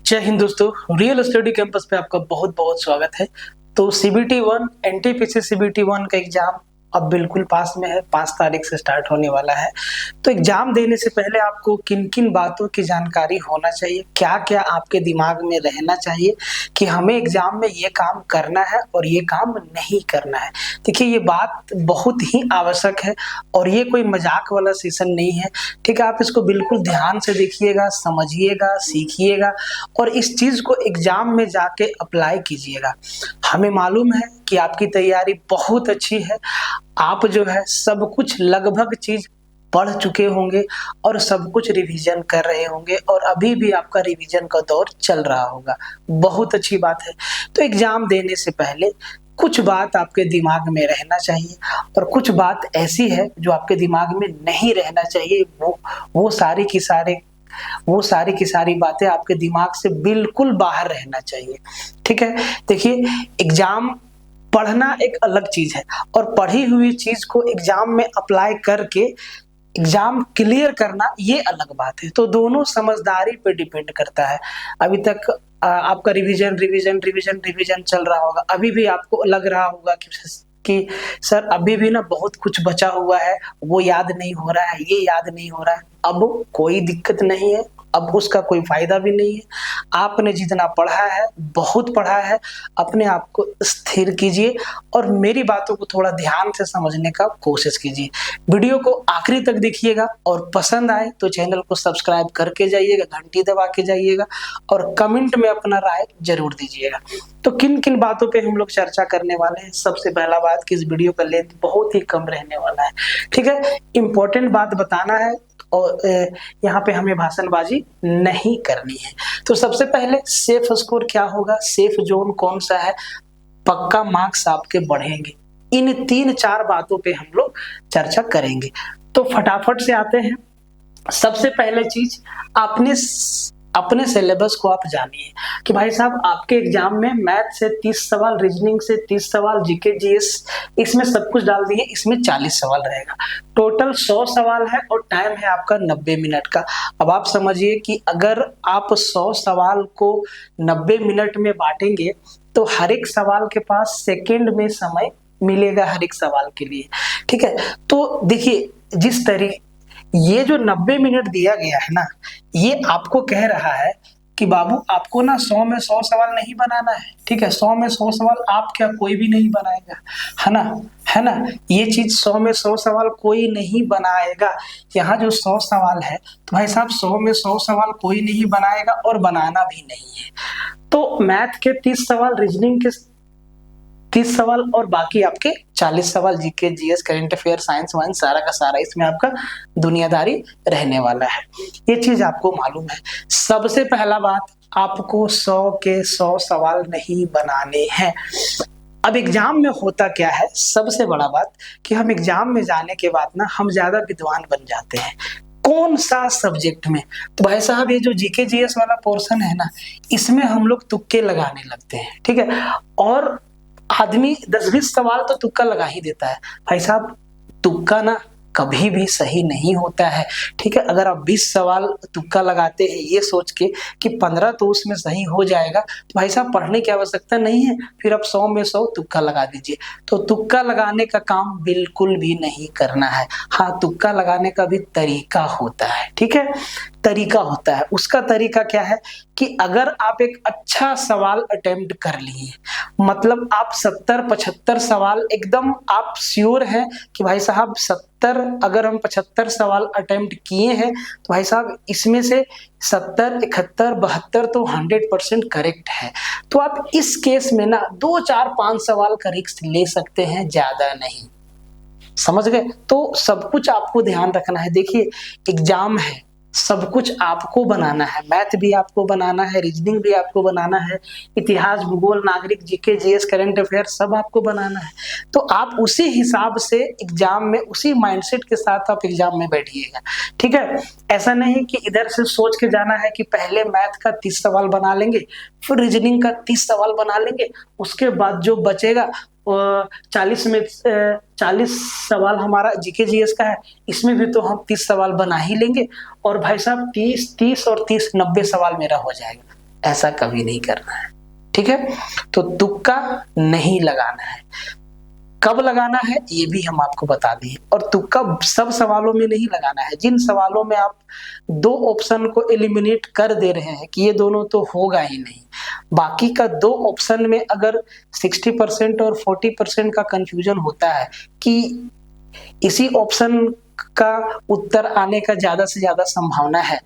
जय हिंद दोस्तों, real study campus पे आपका बहुत बहुत स्वागत है। तो सीबीटी 1 एनटीपीसी सीबीटी 1 का एग्जाम अब बिल्कुल पास में है, 5 तारीख से स्टार्ट होने वाला है। तो एग्जाम देने से पहले आपको किन किन बातों की जानकारी होना चाहिए, क्या क्या आपके दिमाग में रहना चाहिए कि हमें एग्जाम में ये काम करना है और ये काम नहीं करना है। देखिए, ये बात बहुत ही आवश्यक है और ये कोई मजाक वाला सेशन नहीं है। ठीक है, आप इसको बिल्कुल ध्यान से देखिएगा, समझिएगा, सीखिएगा और इस चीज को एग्जाम में जाके अप्लाई कीजिएगा। हमें मालूम है कि आपकी तैयारी बहुत अच्छी है, आप जो है सब कुछ लगभग चीज पढ़ चुके होंगे और सब कुछ रिवीजन कर रहे होंगे और अभी भी आपका रिवीजन का दौर चल रहा होगा। बहुत अच्छी बात है। तो एग्जाम देने से पहले कुछ बात आपके दिमाग में रहना चाहिए और कुछ बात ऐसी है जो आपके दिमाग में नहीं रहना चाहिए। वो सारी की सारी बातें आपके दिमाग से बिल्कुल बाहर रहना चाहिए। ठीक है, देखिए, एग्जाम पढ़ना एक अलग चीज है और पढ़ी हुई चीज को एग्जाम में अप्लाई करके एग्जाम क्लियर करना ये अलग बात है। तो दोनों समझदारी पे डिपेंड करता है। अभी तक आपका रिवीजन चल रहा होगा, अभी भी आपको लग रहा होगा कि सर अभी भी ना बहुत कुछ बचा हुआ है, वो याद नहीं हो रहा है, ये याद नहीं हो रहा है। अब कोई दिक्कत नहीं है, अब उसका कोई फायदा भी नहीं है। आपने जितना पढ़ा है, बहुत पढ़ा है, अपने आप को स्थिर कीजिए और मेरी बातों को थोड़ा ध्यान से समझने का कोशिश कीजिए। वीडियो को आखिरी तक देखिएगा और पसंद आए तो चैनल को सब्सक्राइब करके जाइएगा, घंटी दबा के जाइएगा और कमेंट में अपना राय जरूर दीजिएगा। तो किन किन बातों पे हम लोग चर्चा करने वाले हैं। सबसे पहला बात कि इस वीडियो का लेंथ बहुत ही कम रहने वाला है। ठीक है, इंपॉर्टेंट बात बताना है और यहाँ पे हमें भाषणबाजी नहीं करनी है। तो सबसे पहले सेफ स्कोर क्या होगा, सेफ जोन कौन सा है, पक्का मार्क्स आपके बढ़ेंगे, इन 3-4 बातों पे हम लोग चर्चा करेंगे। तो फटाफट से आते हैं। सबसे पहले चीज, अपने सिलेबस को आप जानिए कि भाई साहब आपके एग्जाम में मैथ से 30 सवाल, रीजनिंग से 30 सवाल, जीके जीएस इसमें सब कुछ डाल दिए, इसमें 40 सवाल रहेगा। टोटल 100 सवाल है और टाइम है आपका 90 मिनट का। अब आप समझिए कि अगर आप 100 सवाल को 90 मिनट में बांटेंगे तो हर एक सवाल के पास सेकेंड में समय मिलेगा हर एक सवाल के लिए। ठीक है, तो देखिए, जिस तरीके ये जो 90 मिनट दिया गया है ना, ये आपको कह रहा है कि बाबू आपको ना 100 में 100 सवाल नहीं बनाना है। ठीक है, 100 में 100 सवाल आप क्या कोई भी नहीं बनाएगा, है ना। ये चीज 100 में 100 सवाल कोई नहीं बनाएगा। यहाँ जो 100 सवाल है तो भाई साहब 100 में 100 सवाल कोई नहीं बनाएगा और बनाना भी नहीं है। तो मैथ के 30 सवाल, रीजनिंग के 30 सवाल और बाकी आपके 40 सवाल, GK GS, current affair, science वाइंस, सारा का सारा इसमें आपका दुनियादारी रहने वाला है। ये चीज आपको मालूम है। सबसे पहला बात, आपको 100 के 100 सवाल नहीं बनाने हैं। अब एग्जाम में होता क्या है, सबसे बड़ा बात कि हम एग्जाम में जाने के बाद ना हम ज्यादा विद्वान बन जाते हैं। कौन सा सब्जेक्ट में? तो भाई साहब ये जो जीके जीएस वाला पोर्शन है ना, इसमें हम लोग तुक्के लगाने लगते हैं। ठीक है, और आदमी 10-20 सवाल तो तुक्का लगा ही देता है। भाई साहब तुक्का ना कभी भी सही नहीं होता है। ठीक है, अगर आप 20 सवाल तुक्का लगाते हैं ये सोच के कि 15 तो उसमें सही हो जाएगा, तो भाई साहब पढ़ने की आवश्यकता नहीं है। फिर आप 100 में 100 तुक्का लगा दीजिए। तो तुक्का लगाने का काम बिल्कुल भी नहीं करना है। हाँ, तुक्का लगाने का भी तरीका होता है। ठीक है, तरीका होता है। उसका तरीका क्या है कि अगर आप एक अच्छा सवाल अटेम्प्ट कर लिए, मतलब आप 70-75 सवाल एकदम आप श्योर हैं कि भाई साहब 70, अगर हम 75 सवाल अटेम्प्ट किए हैं तो भाई साहब इसमें से 70, 71, 72 तो 100% करेक्ट है, तो आप इस केस में ना 2, 4, 5 सवाल का रिस्क ले सकते हैं, ज्यादा नहीं। समझ गए? तो सब कुछ आपको ध्यान रखना है। देखिए, एग्जाम है, सब कुछ आपको बनाना है। मैथ भी आपको बनाना है, रीजनिंग भी आपको बनाना है, इतिहास, भूगोल, नागरिक, जीके जीएस, करंट अफेयर सब आपको बनाना है। तो आप उसी हिसाब से एग्जाम में, उसी माइंडसेट के साथ आप एग्जाम में बैठिएगा। ठीक है, ऐसा नहीं कि इधर से सोच के जाना है कि पहले मैथ का 30 सवाल बना लेंगे, फिर रीजनिंग का 30 सवाल बना लेंगे, उसके बाद जो बचेगा 40 में 40 सवाल हमारा जीके जीएस का है, इसमें भी तो हम 30 सवाल बना ही लेंगे और भाई साहब 30 और 30 90 सवाल मेरा हो जाएगा। ऐसा कभी नहीं करना है। ठीक है, तो तुक्का नहीं लगाना है। कब लगाना है ये भी हम आपको बता दिए, और तुक्का सब सवालों में नहीं लगाना है। जिन सवालों में आप दो ऑप्शन को एलिमिनेट कर दे रहे हैं कि ये दोनों तो होगा ही नहीं, बाकी का दो ऑप्शन में अगर 60% और 40% का कंफ्यूजन होता है कि इसी ऑप्शन का उत्तर आने का ज्यादा से ज्यादा संभावना है,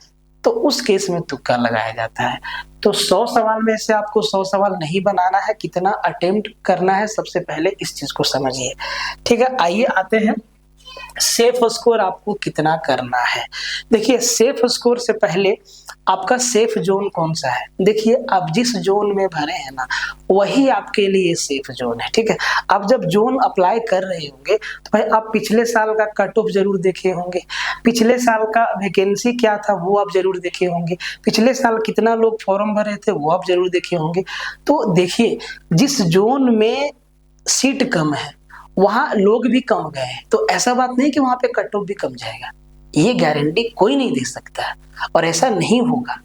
तो उस केस में तुक्का लगाया जाता है। तो 100 सवाल में से आपको 100 सवाल नहीं बनाना है, कितना अटेम्प्ट करना है सबसे पहले इस चीज को समझिए। ठीक है, आइए आते हैं सेफ स्कोर आपको कितना करना है। देखिए, सेफ स्कोर से पहले आपका सेफ जोन कौन सा है। देखिए, आप जिस जोन में भरे हैं ना, वही आपके लिए सेफ जोन है। ठीक है, आप जब जोन अप्लाई कर रहे होंगे तो भाई आप पिछले साल का कट ऑफ जरूर देखे होंगे, पिछले साल का वैकेंसी क्या था वो आप जरूर देखे होंगे, पिछले साल कितना लोग फॉर्म भरे थे वो आप जरूर देखे होंगे। तो देखिए, जिस जोन में सीट कम है वहां लोग भी कम गए हैं, तो ऐसा बात नहीं कि वहां पे कट ऑफ भी कम जाएगा, ये गारंटी कोई नहीं दे सकता है और ऐसा नहीं होगा।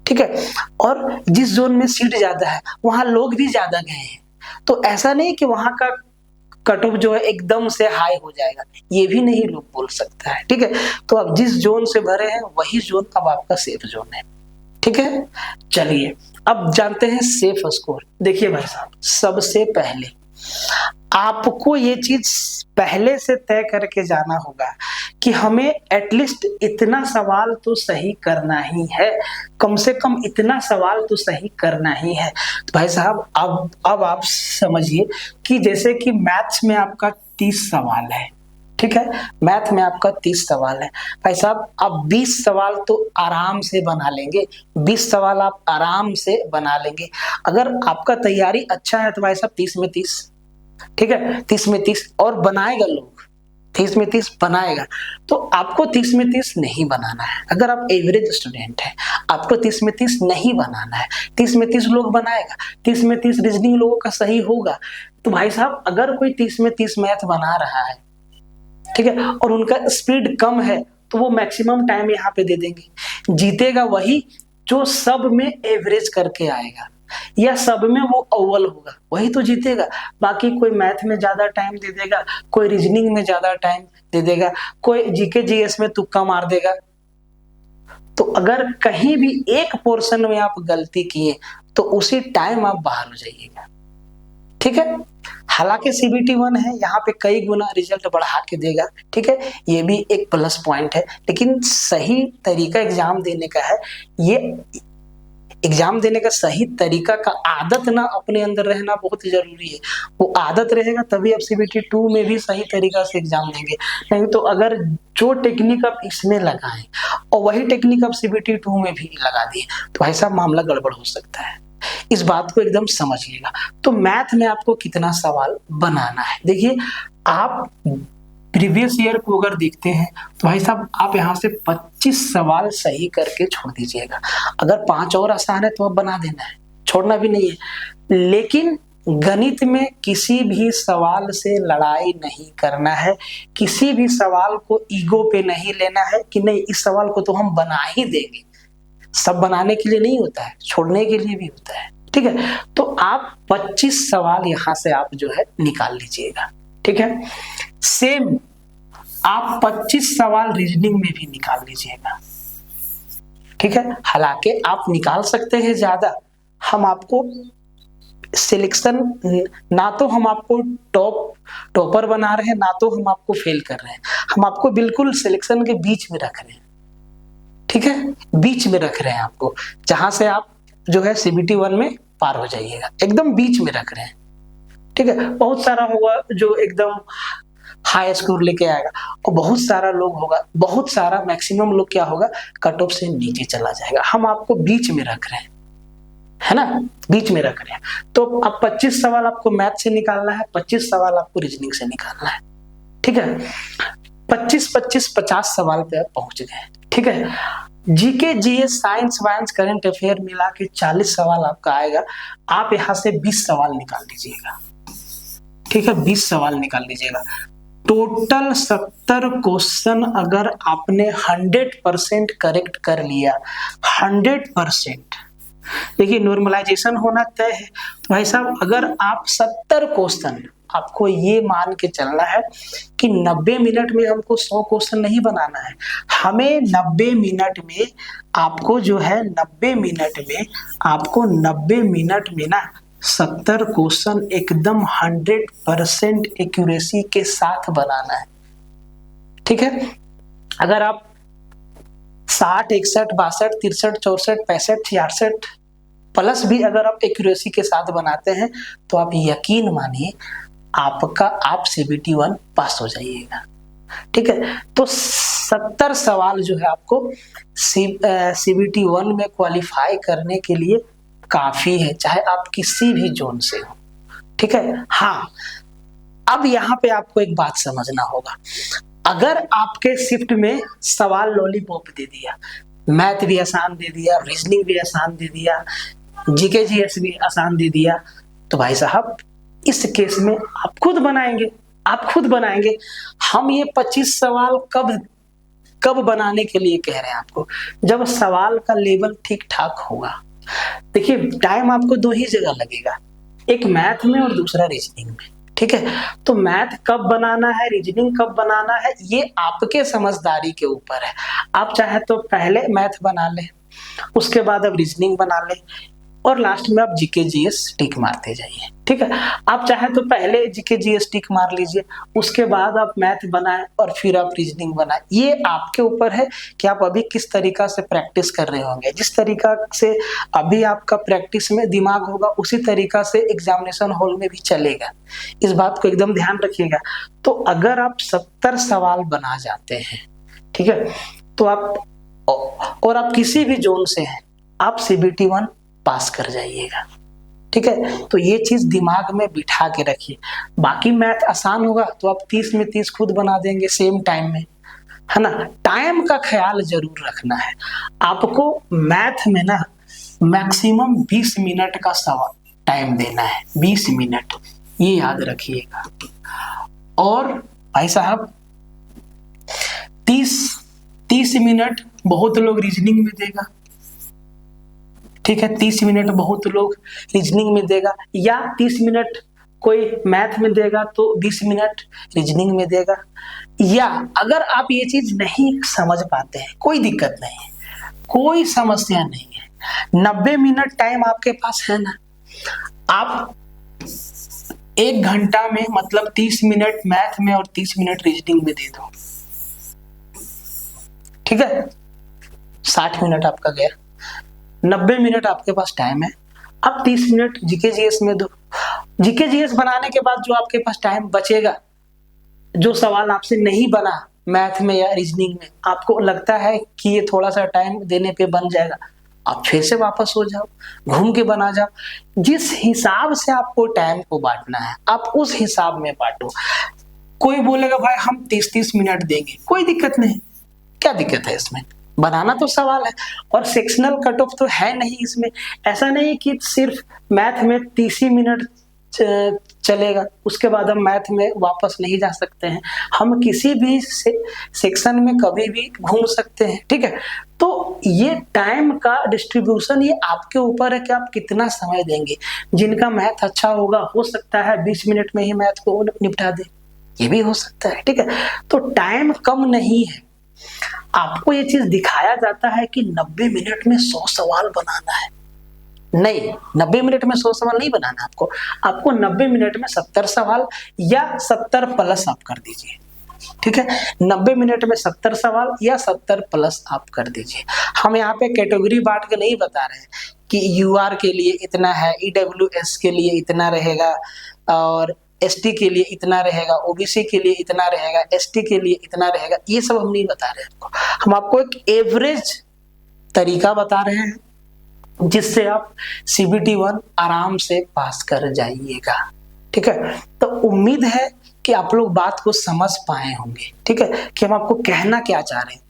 ठीक है, और जिस जोन में सीट ज्यादा है वहां लोग भी ज्यादा गए हैं, तो ऐसा नहीं कि वहां का कट ऑफ जो है एकदम से हाई हो जाएगा, ये भी नहीं लोग बोल सकता है। ठीक है, तो अब जिस जोन से भरे हैं वही जोन अब आपका सेफ जोन है। ठीक है, चलिए अब जानते हैं सेफ स्कोर। देखिए भाई साहब, सबसे पहले आपको ये चीज पहले से तय करके जाना होगा कि हमें एटलीस्ट इतना सवाल तो सही करना ही है, कम से कम इतना सवाल तो सही करना ही है। तो भाई साहब अब आप समझिए कि जैसे कि मैथ्स में आपका 30 सवाल है। ठीक है, मैथ में आपका 30 सवाल है। भाई साहब, आप 20 सवाल तो आराम से बना लेंगे, 20 सवाल आप आराम से बना लेंगे। अगर आपका तैयारी अच्छा है तो भाई साहब 30 में 30, ठीक है, 30 में 30 और बनाएगा लोग, 30 में 30 बनाएगा। तो आपको 30 में 30 नहीं बनाना है। अगर आप एवरेज स्टूडेंट हैं, आपको 30 में 30 नहीं बनाना है। 30 में 30 लोग बनाएगा, 30 में 30 रीजनिंग लोगों का सही होगा। तो भाई साहब, अगर कोई 30 में 30 मैथ बना रहा है, ठीक है, और उनका स्पीड कम है, तो वो मैक्सिमम टाइम यहाँ पे दे देंगे। जीतेगा वही जो सब में एवरेज करके आएगा या सब में वो अव्वल होगा, वही तो जीतेगा। बाकी कोई मैथ में ज्यादा टाइम दे देगा, कोई रीजनिंग में ज्यादा टाइम दे देगा, कोई जीके जीएस में तुक्का मार देगा। तो अगर कहीं भी एक पोर्शन में आप गलती किए तो उसी टाइम आप बाहर हो जाइएगा। ठीक है, हालांकि CBT 1 है, यहाँ पे कई गुना रिजल्ट बढ़ा के देगा। ठीक है, ये भी एक प्लस पॉइंट है, लेकिन सही तरीका एग्जाम देने का है। ये एग्जाम देने का सही तरीका का आदत ना अपने अंदर रहना बहुत जरूरी है। वो आदत रहेगा तभी आप CBT 2 में भी सही तरीका से एग्जाम देंगे। नहीं तो अगर जो टेक्निक आप इसमें लगाएं और वही टेक्निक आप CBT 2 में भी लगा दिए तो भाई साहब मामला गड़बड़ हो सकता है। इस बात को एकदम समझिएगा। तो मैथ में आपको कितना सवाल बनाना है, देखिए आप प्रीवियस ईयर को अगर देखते हैं तो भाई साहब आप यहाँ से 25 सवाल सही करके छोड़ दीजिएगा। अगर 5 और आसान है तो आप बना देना है, छोड़ना भी नहीं है। लेकिन गणित में किसी भी सवाल से लड़ाई नहीं करना है, किसी भी सवाल को ईगो पे नहीं लेना है कि नहीं इस सवाल को तो हम बना ही देंगे। सब बनाने के लिए नहीं होता है, छोड़ने के लिए भी होता है। ठीक है, तो आप 25 सवाल यहाँ से आप जो है निकाल लीजिएगा। ठीक है, सेम आप 25 सवाल रीजनिंग में भी निकाल लीजिएगा। ठीक है, हालांकि आप निकाल सकते हैं ज्यादा, हम आपको सिलेक्शन ना तो हम आपको टॉपर बना रहे हैं ना तो हम आपको फेल कर रहे हैं, हम आपको बिल्कुल सिलेक्शन के बीच में रख रहे हैं। ठीक है, बीच में रख रहे हैं आपको, जहां से आप जो है CBT 1 में पार हो जाइएगा, एकदम बीच में रख रहे हैं। ठीक है, बहुत सारा होगा जो एकदम हाई स्कोर लेके आएगा और बहुत सारा लोग होगा, बहुत सारा मैक्सिमम लोग क्या होगा कट ऑफ से नीचे चला जाएगा। हम आपको बीच में रख रहे हैं, है ना, बीच में रख रहे हैं। तो अब 25 सवाल आपको मैथ से निकालना है, 25 सवाल आपको रीजनिंग से निकालना है। ठीक है, 25-25-50 सवाल पे आप पहुंच गए। ठीक है, जीके जीएस साइंस वाइंस करंट अफेयर मिला के 40 सवाल आपका आएगा। आप यहाँ से 20 सवाल निकाल लीजिएगा। ठीक है, 20 सवाल निकाल लीजिएगा। टोटल 70 क्वेश्चन अगर आपने 100% करेक्ट कर लिया, 100%, देखिए नॉर्मलाइजेशन होना तय है। तो भाई साहब अगर आप 70 क्वेश्चन, आपको ये मान के चलना है कि 90 मिनट में हमको 100 क्वेश्चन नहीं बनाना है, हमें 90 मिनट में आपको जो है 90 मिनट में आपको 90 मिनट में ना 70 क्वेश्चन एकदम 100% एक्यूरेसी के साथ बनाना है। ठीक है, अगर आप 60, 61, 62, 63, 64, 65, 66 प्लस भी अगर आप एक्यूरेसी के साथ बनाते हैं तो आप यकीन मानिए आप CBT 1 पास हो जाइएगा। ठीक है, तो 70 सवाल जो है आपको CBT 1 में क्वालिफाई करने के लिए काफी है, चाहे आप किसी भी जोन से हो। ठीक है, हाँ अब यहाँ पे आपको एक बात समझना होगा, अगर आपके शिफ्ट में सवाल लॉलीपॉप दे दिया, मैथ भी आसान दे दिया, रीजनिंग भी आसान दे दिया, जीके जीएस भी आसान दे दिया, तो भाई साहब इस केस में आप खुद बनाएंगे। हम ये 25 सवाल कब बनाने के लिए कह रहे हैं आपको, जब सवाल का लेवल ठीक ठाक होगा। देखिए टाइम आपको 2 ही जगह लगेगा, एक मैथ में और दूसरा रीजनिंग में। ठीक है, तो मैथ कब बनाना है, रीजनिंग कब बनाना है, ये आपके समझदारी के ऊपर है। आप चाहे तो पहले मैथ बना ले, उसके बाद अब रीजनिंग बना ले, और लास्ट में आप जीके जीएस टिक मारते जाइए। ठीक है, आप चाहे तो पहले जीके जीएस टिक मार लीजिए, उसके बाद आप मैथ बनाएं और फिर आप रीजनिंग बनाएं। ये आपके ऊपर है कि आप अभी किस तरीका से प्रैक्टिस कर रहे होंगे। जिस तरीका से अभी आपका प्रैक्टिस में दिमाग होगा उसी तरीका से एग्जामिनेशन हॉल में भी चलेगा। इस बात को एकदम ध्यान रखिएगा। तो अगर आप 70 सवाल बना जाते हैं, ठीक है, तो आप किसी भी जोन से हैं, आप CBT 1 पास कर जाइएगा। ठीक है, तो ये चीज दिमाग में बिठा के रखिए। बाकी मैथ आसान होगा तो आप 30 में 30 खुद बना देंगे सेम टाइम में, है ना। टाइम का ख्याल जरूर रखना है आपको। मैथ में ना मैक्सिमम 20 मिनट का सवाल टाइम देना है, 20 मिनट, ये याद रखिएगा। और भाई साहब 30 मिनट बहुत लोग रीजनिंग में देगा। ठीक है, 30 मिनट बहुत लोग रीजनिंग में देगा, या 30 मिनट कोई मैथ में देगा तो 20 मिनट रीजनिंग में देगा। या अगर आप ये चीज नहीं समझ पाते हैं, कोई दिक्कत नहीं है, कोई समस्या नहीं है, 90 मिनट टाइम आपके पास है ना। आप 1 घंटा में मतलब 30 मिनट मैथ में और 30 मिनट रीजनिंग में दे दो। ठीक है, 60 मिनट आपका गया, 90 मिनट आपके पास टाइम है। अब 30 मिनट जीके जीएस में दो। जीके जीएस बनाने के बाद जो आपके पास टाइम बचेगा, जो सवाल आपसे नहीं बना मैथ में या रीजनिंग में, आपको लगता है कि ये थोड़ा सा टाइम देने पे बन जाएगा, आप फिर से वापस हो जाओ, घूम के बना जाओ। जिस हिसाब से आपको टाइम को बांटना है आप उस हिसाब में बांटो। कोई बोलेगा भाई हम 30-30 मिनट देंगे, कोई दिक्कत नहीं, क्या दिक्कत है इसमें, बनाना तो सवाल है। और सेक्शनल कट ऑफ तो है नहीं इसमें, ऐसा नहीं कि सिर्फ मैथ में 30 ही मिनट चलेगा, उसके बाद हम मैथ में वापस नहीं जा सकते हैं। हम किसी भी सेक्शन में कभी भी घूम सकते हैं। ठीक है, तो ये टाइम का डिस्ट्रीब्यूशन ये आपके ऊपर है कि आप कितना समय देंगे। जिनका मैथ अच्छा होगा हो सकता है 20 मिनट में ही मैथ को निपटा दे, ये भी हो सकता है। ठीक है, तो टाइम कम नहीं है। आपको ये चीज दिखाया जाता है कि 90 मिनट में 100 सवाल बनाना है, नहीं, 90 मिनट में 100 सवाल नहीं बनाना आपको 90 मिनट में 70 सवाल या 70 प्लस आप कर दीजिए। ठीक है, 90 मिनट में 70 सवाल या 70 प्लस आप कर दीजिए। हम यहाँ पे कैटेगरी बांट के नहीं बता रहे हैं कि यूआर के लिए इतना है, ईडब्ल्यूएस के लिए इतना रहेगा, और एसटी के लिए इतना रहेगा, ओबीसी के लिए इतना रहेगा, एसटी के लिए इतना रहेगा, ये सब हम नहीं बता रहे हैं आपको। हम आपको एक एवरेज तरीका बता रहे हैं जिससे आप CBT 1 आराम से पास कर जाइएगा। ठीक है, तो उम्मीद है कि आप लोग बात को समझ पाए होंगे। ठीक है, कि हम आपको कहना क्या चाह रहे हैं।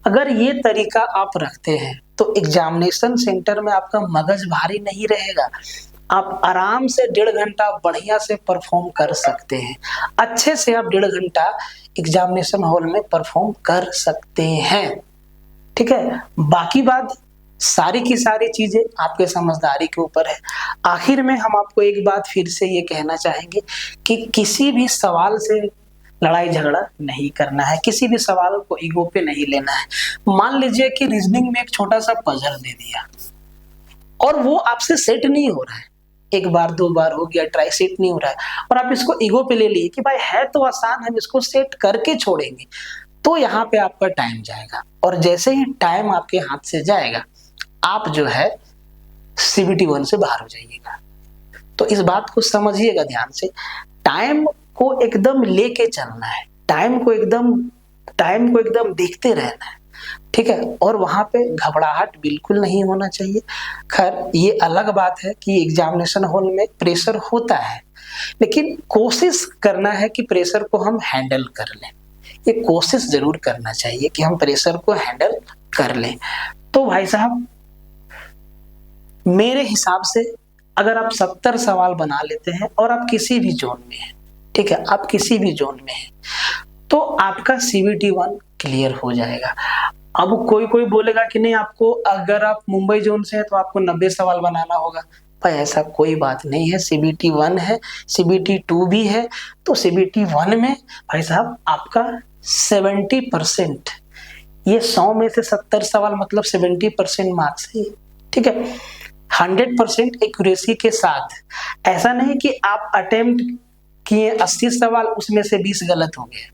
अगर ये तरीका आप रखते हैं तो एग्जामिनेशन सेंटर में आपका मगज भारी नहीं रहेगा, आप आराम से 1.5 घंटा बढ़िया से परफॉर्म कर सकते हैं। अच्छे से आप 1.5 घंटा एग्जामिनेशन हॉल में परफॉर्म कर सकते हैं। ठीक है, बाकी बात सारी की सारी चीजें आपके समझदारी के ऊपर है। आखिर में हम आपको एक बात फिर से ये कहना चाहेंगे कि किसी भी सवाल से लड़ाई झगड़ा नहीं करना है, किसी भी सवाल को ईगो पे नहीं लेना है। मान लीजिए कि रीजनिंग में एक छोटा सा पजल दे दिया और वो आपसे सेट नहीं हो रहा है, एक बार दो बार हो गया ट्राई, सेट नहीं हो रहा है और आप इसको ईगो पे ले लिए कि भाई है तो आसान, हम इसको सेट करके छोड़ेंगे, तो यहाँ पे आपका टाइम जाएगा। और जैसे ही टाइम आपके हाथ से जाएगा आप जो है CBT 1 से बाहर हो जाइएगा। तो इस बात को समझिएगा ध्यान से, टाइम को एकदम लेके चलना है, टाइम को एकदम देखते रहना है, ठीक है। और वहां पे घबराहट बिल्कुल नहीं होना चाहिए। खैर ये अलग बात है कि एग्जामिनेशन हॉल में प्रेशर होता है, लेकिन कोशिश करना है कि प्रेशर को हम हैंडल कर लें। ये कोशिश जरूर करना चाहिए कि हम प्रेशर को हैंडल कर लें। तो भाई साहब मेरे हिसाब से अगर आप 70 सवाल बना लेते हैं और आप किसी भी जोन में हैं, ठीक है, आप किसी भी जोन में हैं, तो आपका CBT 1 क्लियर हो जाएगा। अब कोई बोलेगा कि नहीं, आपको अगर आप मुंबई जोन से हैं तो आपको 90 सवाल बनाना होगा। भाई ऐसा कोई बात नहीं है, CBT 1 है, CBT 2 भी है। तो CBT 1 में भाई साहब आपका 70%, ये 100 में से 70 सवाल मतलब 70% मार्क्स है, ठीक है। 100% एक्यूरेसी के साथ, ऐसा नहीं कि आप अटेम्प्ट किए 80 सवाल उसमें से 20 गलत हो गए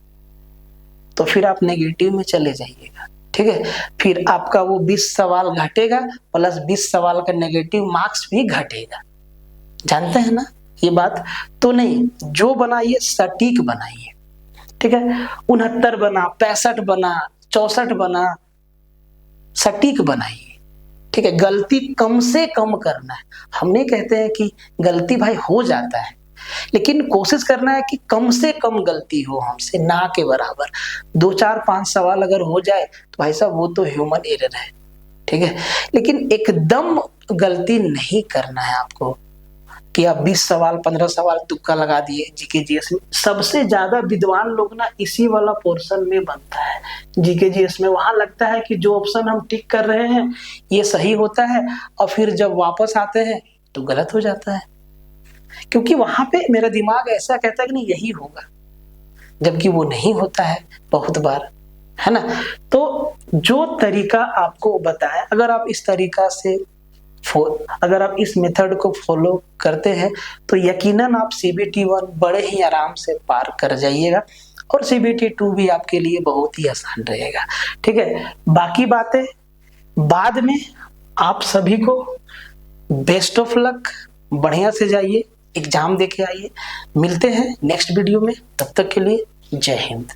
तो फिर आप नेगेटिव में चले जाइएगा, ठीक है। फिर आपका वो 20 सवाल घटेगा प्लस 20 सवाल का नेगेटिव मार्क्स भी घटेगा, जानते हैं ना ये बात। तो नहीं, जो बनाइए सटीक बनाइए, ठीक है। 69 बना, 65 बना, 64 बना, सटीक बनाइए, ठीक है। गलती कम से कम करना है। हम नहीं कहते हैं कि गलती भाई हो जाता है, लेकिन कोशिश करना है कि कम से कम गलती हो हमसे, ना के बराबर। 2 4 5 सवाल अगर हो जाए तो भाई साहब वो तो ह्यूमन एरर है, ठीक है। लेकिन एकदम गलती नहीं करना है आपको कि आप 20 सवाल 15 सवाल तुक्का लगा दिए जीके जीएस में। सबसे ज्यादा विद्वान लोग ना इसी वाला पोर्शन में बनता है, जीके जीएस में। वहां लगता है कि जो ऑप्शन हम टिक कर रहे हैं ये सही होता है और फिर जब वापस आते हैं तो गलत हो जाता है, क्योंकि वहां पे मेरा दिमाग ऐसा कहता है कि नहीं यही होगा, जबकि वो नहीं होता है बहुत बार, है ना। तो जो तरीका आपको बताया, अगर आप इस तरीका से अगर आप इस मेथड को फॉलो करते हैं तो यकीनन आप CBT 1 बड़े ही आराम से पार कर जाइएगा और CBT 2 भी आपके लिए बहुत ही आसान रहेगा, ठीक है। बाकी बातें बाद में। आप सभी को बेस्ट ऑफ लक, बढ़िया से जाइए, एग्जाम देके आइए। मिलते हैं नेक्स्ट वीडियो में, तब तक के लिए जय हिंद।